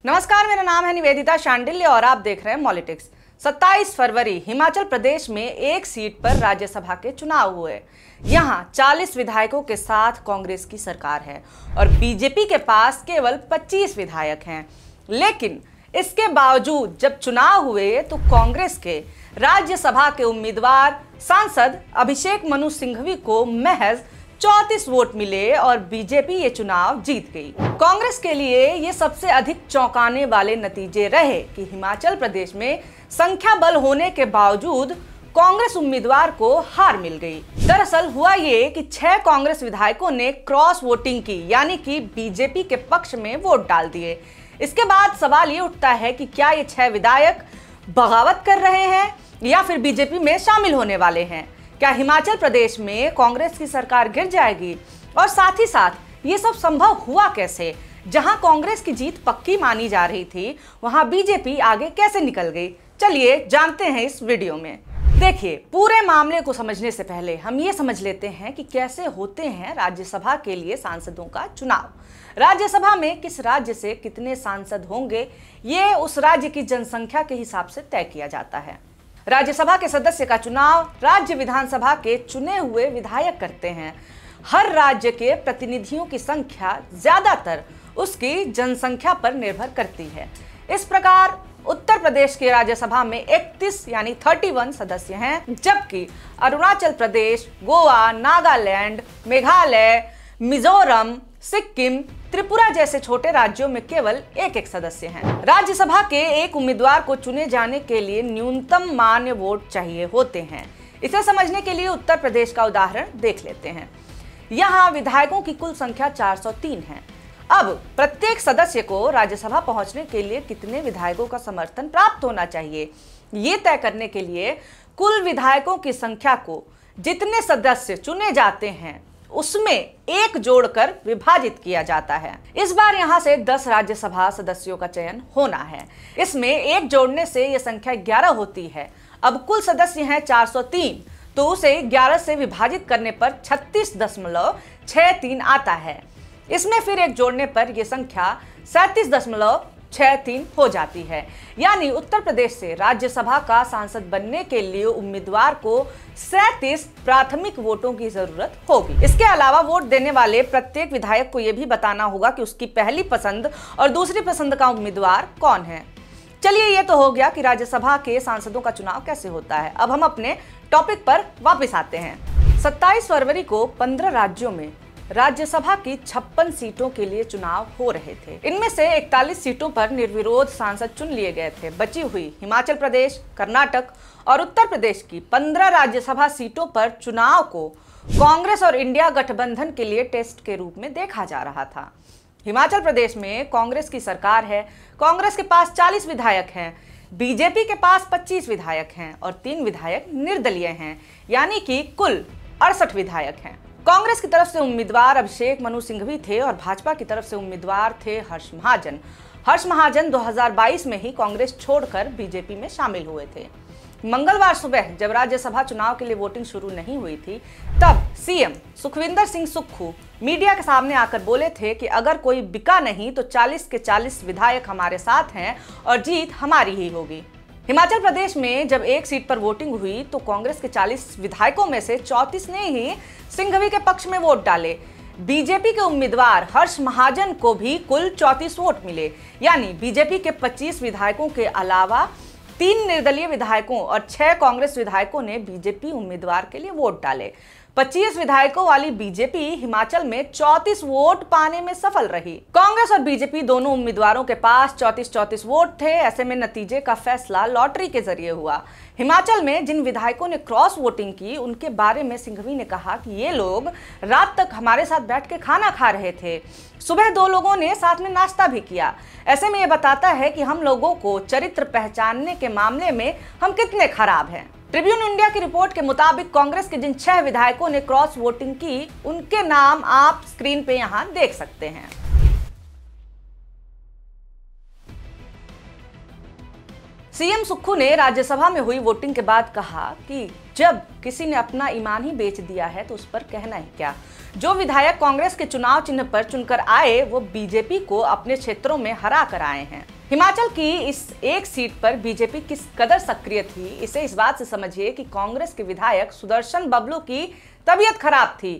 नमस्कार, मेरा नाम है निवेदिता शांडिल्य और आप देख रहे हैं पॉलिटिक्स। 27 फरवरी हिमाचल प्रदेश में एक सीट पर राज्यसभा के चुनाव हुए। यहां 40 विधायकों के साथ कांग्रेस की सरकार है और बीजेपी के पास केवल 25 विधायक हैं। लेकिन इसके बावजूद जब चुनाव हुए तो कांग्रेस के राज्यसभा के उम्मीदवार सांसद अभिषेक मनु सिंघवी को महज 34 वोट मिले और बीजेपी ये चुनाव जीत गई। कांग्रेस के लिए ये सबसे अधिक चौंकाने वाले नतीजे रहे कि हिमाचल प्रदेश में संख्या बल होने के बावजूद कांग्रेस उम्मीदवार को हार मिल गई। दरअसल हुआ ये कि 6 कांग्रेस विधायकों ने क्रॉस वोटिंग की, यानी कि बीजेपी के पक्ष में वोट डाल दिए। इसके बाद सवाल ये उठता है कि क्या ये 6 विधायक बगावत कर रहे हैं या फिर बीजेपी में शामिल होने वाले हैं। क्या हिमाचल प्रदेश में कांग्रेस की सरकार गिर जाएगी? और साथ ही साथ ये सब संभव हुआ कैसे? जहां कांग्रेस की जीत पक्की मानी जा रही थी, वहां बीजेपी आगे कैसे निकल गई? चलिए जानते हैं इस वीडियो में। देखिए, पूरे मामले को समझने से पहले हम ये समझ लेते हैं कि कैसे होते हैं राज्यसभा के लिए सांसदों का चुनाव। राज्यसभा में किस राज्य से कितने सांसद होंगे, ये उस राज्य की जनसंख्या के हिसाब से तय किया जाता है। राज्यसभा के सदस्य का चुनाव राज्य विधानसभा के चुने हुए विधायक करते हैं। हर राज्य के प्रतिनिधियों की संख्या ज्यादातर उसकी जनसंख्या पर निर्भर करती है। इस प्रकार उत्तर प्रदेश की राज्यसभा में 31 यानी 31 सदस्य हैं, जबकि अरुणाचल प्रदेश, गोवा, नागालैंड, मेघालय, मिजोरम, सिक्किम, त्रिपुरा जैसे छोटे राज्यों में केवल एक सदस्य हैं। राज्यसभा के एक उम्मीदवार को चुने जाने के लिए न्यूनतम मान्य वोट चाहिए होते हैं। इसे समझने के लिए उत्तर प्रदेश का उदाहरण देख लेते हैं। यहाँ विधायकों की कुल संख्या 403 है। अब प्रत्येक सदस्य को राज्यसभा पहुंचने के लिए कितने विधायकों का समर्थन प्राप्त होना चाहिए, ये तय करने के लिए कुल विधायकों की संख्या को जितने सदस्य चुने जाते हैं उसमें एक जोड़कर विभाजित किया जाता है। इस बार यहां से 10 राज्यसभा सदस्यों का चयन होना है। इसमें एक जोड़ने से यह संख्या 11 होती है। अब कुल सदस्य हैं 403, तो उसे 11 से विभाजित करने पर 36.63 आता है। इसमें फिर एक जोड़ने पर यह संख्या 37.63 हो जाती है। यानी उत्तर प्रदेश से राज्यसभा का सांसद बनने के लिए उम्मीदवार को 37 प्राथमिक वोटों की जरूरत होगी। इसके अलावा वोट देने वाले प्रत्येक विधायक को यह भी बताना होगा कि उसकी पहली पसंद और दूसरी पसंद का उम्मीदवार कौन है। चलिए, ये तो हो गया कि राज्यसभा के सांसदों का चुनाव कैसे होता है। अब हम अपने टॉपिक पर वापस आते हैं। 27 फरवरी को 15 राज्यों में राज्यसभा की 56 सीटों के लिए चुनाव हो रहे थे। इनमें से 41 सीटों पर निर्विरोध सांसद चुन लिए गए थे। बची हुई हिमाचल प्रदेश, कर्नाटक और उत्तर प्रदेश की 15 राज्यसभा सीटों पर चुनाव को कांग्रेस और इंडिया गठबंधन के लिए टेस्ट के रूप में देखा जा रहा था। हिमाचल प्रदेश में कांग्रेस की सरकार है। कांग्रेस के पास 40 विधायक हैं, बीजेपी के पास 25 विधायक हैं और 3 विधायक निर्दलीय हैं, यानी कि कुल 68 विधायक हैं। कांग्रेस की तरफ से उम्मीदवार अभिषेक मनु सिंघवी थे और भाजपा की तरफ से उम्मीदवार थे हर्ष महाजन। हर्ष महाजन 2022 में ही कांग्रेस छोड़कर बीजेपी में शामिल हुए थे। मंगलवार सुबह जब राज्यसभा चुनाव के लिए वोटिंग शुरू नहीं हुई थी, तब सीएम सुखविंदर सिंह सुक्खू मीडिया के सामने आकर बोले थे कि अगर कोई बिका नहीं तो 40 के 40 विधायक हमारे साथ हैं और जीत हमारी ही होगी। हिमाचल प्रदेश में जब एक सीट पर वोटिंग हुई तो कांग्रेस के 40 विधायकों में से 34 ने ही सिंघवी के पक्ष में वोट डाले। बीजेपी के उम्मीदवार हर्ष महाजन को भी कुल 34 वोट मिले, यानी बीजेपी के 25 विधायकों के अलावा 3 निर्दलीय विधायकों और 6 कांग्रेस विधायकों ने बीजेपी उम्मीदवार के लिए वोट डाले। 25 विधायकों वाली बीजेपी हिमाचल में 34 वोट पाने में सफल रही। कांग्रेस और बीजेपी दोनों उम्मीदवारों के पास 34-34 वोट थे। ऐसे में नतीजे का फैसला लॉटरी के जरिए हुआ। हिमाचल में जिन विधायकों ने क्रॉस वोटिंग की, उनके बारे में सिंघवी ने कहा कि ये लोग रात तक हमारे साथ बैठ के खाना खा रहे थे, सुबह 2 लोगों ने साथ में नाश्ता भी किया। ऐसे में ये बताता है कि हम लोगों को चरित्र पहचानने के मामले में हम कितने खराब हैं। ट्रिब्यून इंडिया की रिपोर्ट के मुताबिक कांग्रेस के जिन 6 विधायकों ने क्रॉस वोटिंग की, उनके नाम आप स्क्रीन पे यहां देख सकते हैं। सीएम सुक्खू ने राज्यसभा में हुई वोटिंग के बाद कहा कि जब किसी ने अपना ईमान ही बेच दिया है तो उस पर कहना ही क्या। जो विधायक कांग्रेस के चुनाव चिन्ह पर चुनकर आए वो बीजेपी को अपने क्षेत्रों में हरा कर आए हैं। हिमाचल की इस एक सीट पर बीजेपी किस कदर सक्रिय थी, इसे इस बात से समझिए कि कांग्रेस के विधायक सुदर्शन बबलू की तबीयत खराब थी।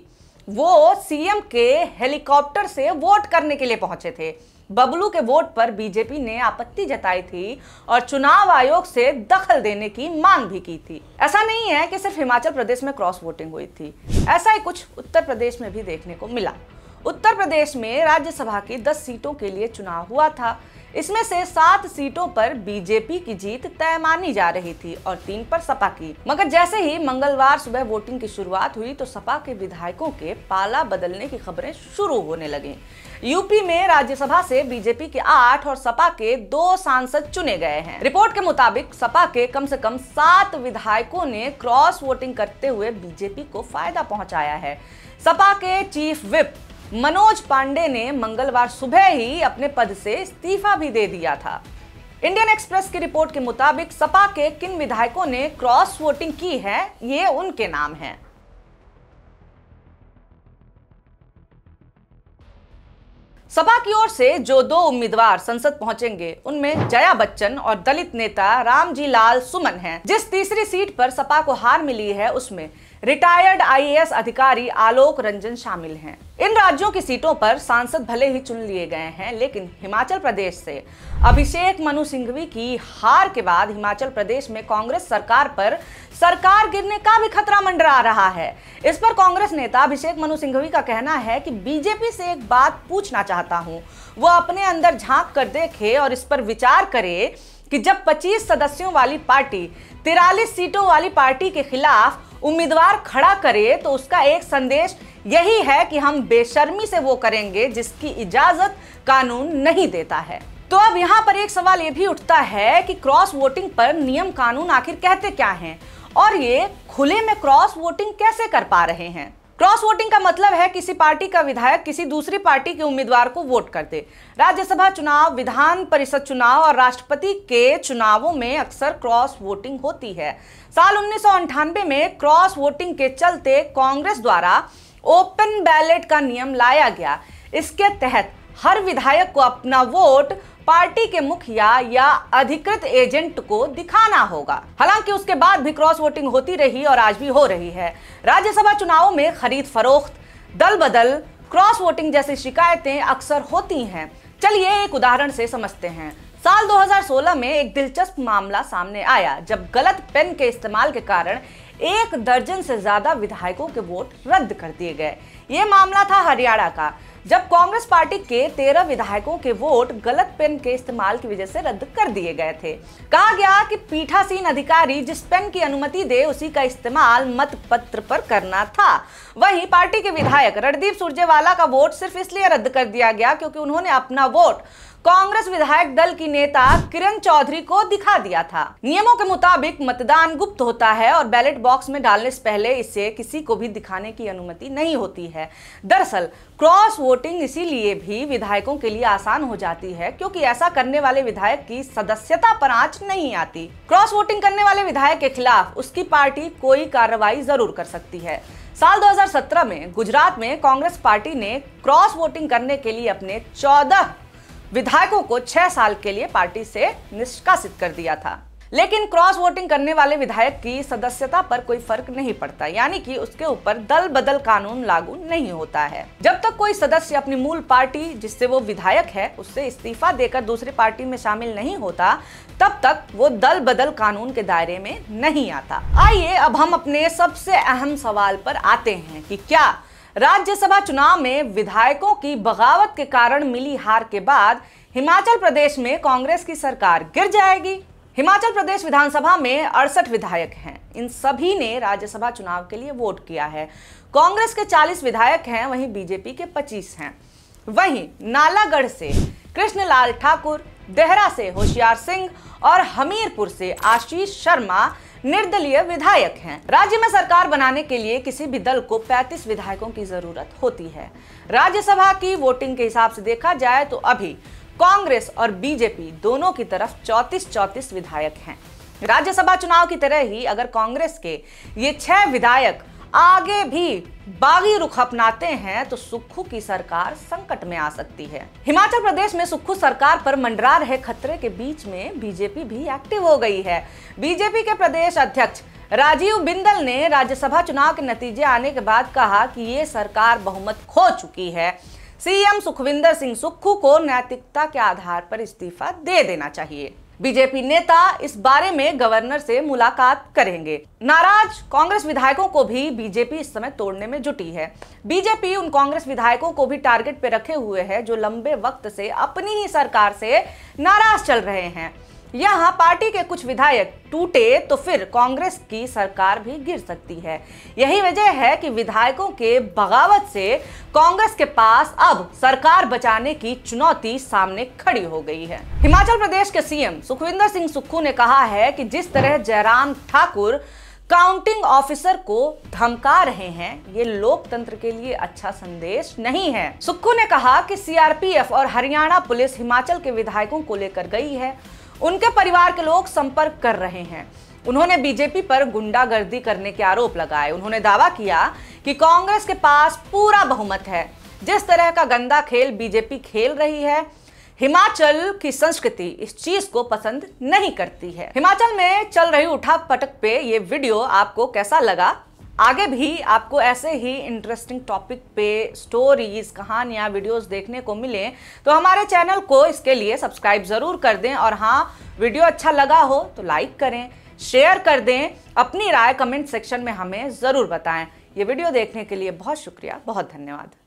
वो सीएम के हेलीकॉप्टर से वोट करने के लिए पहुंचे थे। बबलू के वोट पर बीजेपी ने आपत्ति जताई थी और चुनाव आयोग से दखल देने की मांग भी की थी। ऐसा नहीं है कि सिर्फ हिमाचल प्रदेश में क्रॉस वोटिंग हुई थी, ऐसा ही कुछ उत्तर प्रदेश में भी देखने को मिला। उत्तर प्रदेश में राज्यसभा की 10 सीटों के लिए चुनाव हुआ था। इसमें से 7 सीटों पर बीजेपी की जीत तय मानी जा रही थी और 3 पर सपा की। मगर जैसे ही मंगलवार सुबह वोटिंग की शुरुआत हुई तो सपा के विधायकों के पाला बदलने की खबरें शुरू होने लगी। यूपी में राज्यसभा से बीजेपी के 8 और सपा के 2 सांसद चुने गए हैं। रिपोर्ट के मुताबिक सपा के कम से कम 7 विधायकों ने क्रॉस वोटिंग करते हुए बीजेपी को फायदा पहुंचाया है। सपा के चीफ व्हिप मनोज पांडे ने मंगलवार सुबह ही अपने पद से इस्तीफा भी दे दिया था। इंडियन एक्सप्रेस की रिपोर्ट के मुताबिक सपा के किन विधायकों ने क्रॉस वोटिंग की है, ये उनके नाम हैं। सपा की ओर से जो 2 उम्मीदवार संसद पहुंचेंगे उनमें जया बच्चन और दलित नेता रामजी लाल सुमन हैं। जिस तीसरी सीट पर सपा को हार मिली है उसमें रिटायर्ड आईएएस अधिकारी आलोक रंजन शामिल हैं। इन राज्यों की सीटों पर सांसद भले ही चुन लिए गए हैं, लेकिन हिमाचल प्रदेश से अभिषेक मनु सिंघवी की हार के बाद हिमाचल प्रदेश में कांग्रेस सरकार पर सरकार गिरने का भी खतरा मंडरा रहा है। इस पर कांग्रेस नेता अभिषेक मनु सिंघवी का कहना है कि बीजेपी से एक बात पूछना चाहता हूं, वो अपने अंदर झांक कर देखे और इस पर विचार करे कि जब 25 सदस्यों वाली पार्टी 43 सीटों वाली पार्टी के खिलाफ उम्मीदवार खड़ा करे तो उसका एक संदेश यही है कि हम बेशर्मी से वो करेंगे जिसकी इजाजत कानून नहीं देता है। तो अब यहाँ पर एक सवाल ये भी उठता है कि क्रॉस वोटिंग पर नियम कानून आखिर कहते क्या हैं और ये खुले में क्रॉस वोटिंग कैसे कर पा रहे हैं। क्रॉस वोटिंग का मतलब है किसी पार्टी का विधायक किसी दूसरी पार्टी के उम्मीदवार को वोट कर दे। राज्यसभा चुनाव, विधान परिषद चुनाव और राष्ट्रपति के चुनावों में अक्सर क्रॉस वोटिंग होती है। साल 1998 में क्रॉस वोटिंग के चलते कांग्रेस द्वारा ओपन बैलेट का नियम लाया गया। इसके तहत हर विधायक को अपना वोट पार्टी के मुखिया या अधिकृत एजेंट को दिखाना होगा। हालांकि उसके बाद भी क्रॉस वोटिंग होती रही और आज भी हो रही है। राज्यसभा चुनावों में खरीद फरोख्त, दल बदल, क्रॉस वोटिंग जैसी शिकायतें अक्सर होती हैं। चलिए एक उदाहरण से समझते हैं। साल 2016 में एक दिलचस्प मामला सामने आया जब गलत पेन के इस्तेमाल के कारण 1 दर्जन से ज्यादा विधायकों के वोट रद्द कर दिए गए। ये मामला था हरियाणा का, जब कांग्रेस पार्टी के 13 विधायकों के वोट गलत पेन के इस्तेमाल की वजह से रद्द कर दिए गए थे। कहा गया कि पीठासीन अधिकारी जिस पेन की अनुमति दे उसी का इस्तेमाल मत पत्र पर करना था। वहीं पार्टी के विधायक रणदीप सुरजेवाला का वोट सिर्फ इसलिए रद्द कर दिया गया क्योंकि उन्होंने अपना वोट कांग्रेस विधायक दल की नेता किरण चौधरी को दिखा दिया था। नियमों के मुताबिक मतदान गुप्त होता है और बैलेट बॉक्स में डालने से पहले इसे किसी को भी दिखाने की अनुमति नहीं होती है। दरअसल क्रॉस वोटिंग इसीलिए भी विधायकों के लिए आसान हो जाती है क्योंकि ऐसा करने वाले विधायक की सदस्यता पर आंच नहीं आती। क्रॉस वोटिंग करने वाले विधायक के खिलाफ उसकी पार्टी कोई कार्रवाई जरूर कर सकती है। साल 2017 में गुजरात में कांग्रेस पार्टी ने क्रॉस वोटिंग करने के लिए अपने 14 विधायकों को 6 साल के लिए पार्टी से निष्कासित कर दिया था। लेकिन क्रॉस वोटिंग करने वाले विधायक की सदस्यता पर कोई फर्क नहीं पड़ता, यानी कि उसके ऊपर दल बदल कानून लागू नहीं होता है। जब तक कोई सदस्य अपनी मूल पार्टी जिससे वो विधायक है उससे इस्तीफा देकर दूसरी पार्टी में शामिल नहीं होता, तब तक वो दल बदल कानून के दायरे में नहीं आता। आइए अब हम अपने सबसे अहम सवाल पर आते हैं कि क्या राज्यसभा चुनाव में विधायकों की बगावत के कारण मिली हार के बाद हिमाचल प्रदेश में कांग्रेस की सरकार गिर जाएगी? हिमाचल प्रदेश विधानसभा में 68 विधायक हैं। इन सभी ने राज्यसभा चुनाव के लिए वोट किया है। कांग्रेस के 40 विधायक हैं, वहीं बीजेपी के 25 हैं। वहीं नालागढ़ से कृष्णलाल ठाकुर, देहरा से होशियार सिंह और हमीरपुर से आशीष शर्मा निर्दलीय विधायक हैं। राज्य में सरकार बनाने के लिए किसी भी दल को 35 विधायकों की जरूरत होती है। राज्यसभा की वोटिंग के हिसाब से देखा जाए तो अभी कांग्रेस और बीजेपी दोनों की तरफ 34-34 विधायक हैं। राज्यसभा चुनाव की तरह ही अगर कांग्रेस के ये 6 विधायक आगे भी बागी रुख अपनाते हैं तो सुक्खू की सरकार संकट में आ सकती है। हिमाचल प्रदेश में सुक्खू सरकार पर मंडरा रहे खतरे के बीच में बीजेपी भी एक्टिव हो गई है। बीजेपी के प्रदेश अध्यक्ष राजीव बिंदल ने राज्यसभा चुनाव के नतीजे आने के बाद कहा कि ये सरकार बहुमत खो चुकी है। सीएम सुखविंदर सिंह सुक्खू को नैतिकता के आधार पर इस्तीफा दे देना चाहिए। बीजेपी नेता इस बारे में गवर्नर से मुलाकात करेंगे। नाराज कांग्रेस विधायकों को भी बीजेपी इस समय तोड़ने में जुटी है। बीजेपी उन कांग्रेस विधायकों को भी टारगेट पे रखे हुए है जो लंबे वक्त से अपनी ही सरकार से नाराज चल रहे हैं। यहाँ पार्टी के कुछ विधायक टूटे तो फिर कांग्रेस की सरकार भी गिर सकती है। यही वजह है कि विधायकों के बगावत से कांग्रेस के पास अब सरकार बचाने की चुनौती सामने खड़ी हो गई है। हिमाचल प्रदेश के सीएम सुखविंदर सिंह सुक्खू ने कहा है कि जिस तरह जयराम ठाकुर काउंटिंग ऑफिसर को धमका रहे हैं, ये लोकतंत्र के लिए अच्छा संदेश नहीं है। सुक्खू ने कहा कि सीआरपीएफ और हरियाणा पुलिस हिमाचल के विधायकों को लेकर गई है। उनके परिवार के लोग संपर्क कर रहे हैं। उन्होंने बीजेपी पर गुंडागर्दी करने के आरोप लगाए। उन्होंने दावा किया कि कांग्रेस के पास पूरा बहुमत है। जिस तरह का गंदा खेल बीजेपी खेल रही है, हिमाचल की संस्कृति इस चीज को पसंद नहीं करती है। हिमाचल में चल रही उठक पटक पे ये वीडियो आपको कैसा लगा? आगे भी आपको ऐसे ही इंटरेस्टिंग टॉपिक पे स्टोरीज, कहानियां, वीडियोस देखने को मिले तो हमारे चैनल को इसके लिए सब्सक्राइब जरूर कर दें। और हाँ, वीडियो अच्छा लगा हो तो लाइक करें, शेयर कर दें, अपनी राय कमेंट सेक्शन में हमें जरूर बताएं। ये वीडियो देखने के लिए बहुत शुक्रिया, बहुत धन्यवाद।